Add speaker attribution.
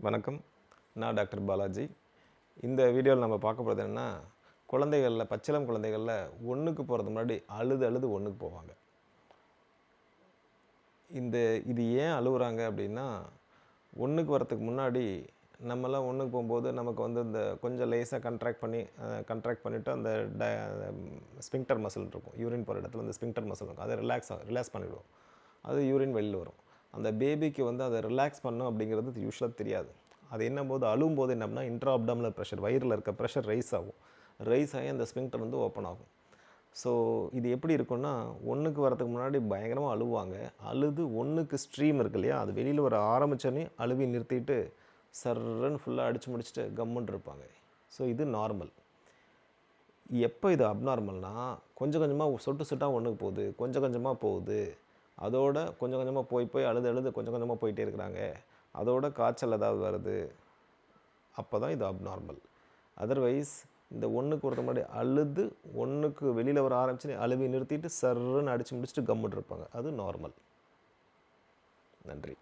Speaker 1: வணக்கம். நான் டாக்டர் பாலாஜி. இந்த வீடியோவில் நம்ம பார்க்க போகிறது என்னென்னா, குழந்தைகளில் பச்சிளம் குழந்தைகளில் ஒன்றுக்கு போகிறதுக்கு முன்னாடி அழுது ஒன்றுக்கு போவாங்க. இது ஏன் அழுகுறாங்க அப்படின்னா, ஒன்றுக்கு வரத்துக்கு முன்னாடி நம்மலாம் ஒன்றுக்கு போகும்போது நமக்கு இந்த கொஞ்சம் லேசாக கண்ட்ராக்ட் பண்ணிவிட்டு அந்த ஸ்பிங்க்டர் மசில் இருக்கும். யூரின் போகிற இடத்துல அந்த ஸ்பிங்க்டர் மசில் இருக்கும். அதை ரிலாக்ஸ் பண்ணிவிடுவோம். அது யூரின் வெளியில் வரும். அந்த பேபிக்கு அதை ரிலாக்ஸ் பண்ணணும் அப்படிங்கிறது யூஸ்வலாக தெரியாது. அது என்னும்போது அழும்போது என்னன்னா, இன்ட்ரா அப்டாமினல் ப்ரெஷர், வயிறில் இருக்க ப்ரெஷர் ரைஸ் ஆகி அந்த ஸ்பிங்க்டர் ஓப்பன் ஆகும். ஸோ இது எப்படி இருக்குன்னா, ஒன்றுக்கு வரதுக்கு முன்னாடி பயங்கரமாக அழுவாங்க. அழுது ஒன்றுக்கு ஸ்ட்ரீம் இருக்கு இல்லையா, அது வெளியில் வர ஆரம்பித்தோடனே அழுவி நிறுத்திட்டு சர்ன்னு ஃபுல்லாக அடித்து முடிச்சுட்டு கம்முன்னு இருப்பாங்க. ஸோ இது நார்மல். எப்போ இது அப்நார்மல்னால், கொஞ்சம் கொஞ்சமாக சொட்டாக ஒன்றுக்கு போகுது, கொஞ்சம் கொஞ்சமாக போகுது, அதோட கொஞ்சம் கொஞ்சமாக போய் அழுது கொஞ்சம் கொஞ்சமாக போயிட்டே இருக்கிறாங்க, அதோட காய்ச்சல் ஏதாவது வருது, அப்போ தான் இது அப்நார்மல். அதர்வைஸ் இந்த ஒன்றுக்கு ஒருத்த முன்னாடி அழுது ஒன்றுக்கு வெளியில் வர ஆரம்பிச்சு அழுவி நிறுத்திட்டு சர்ன்னு அடித்து முடிச்சுட்டு கம்முன்னு இருப்பாங்க. அது நார்மல். நன்றி.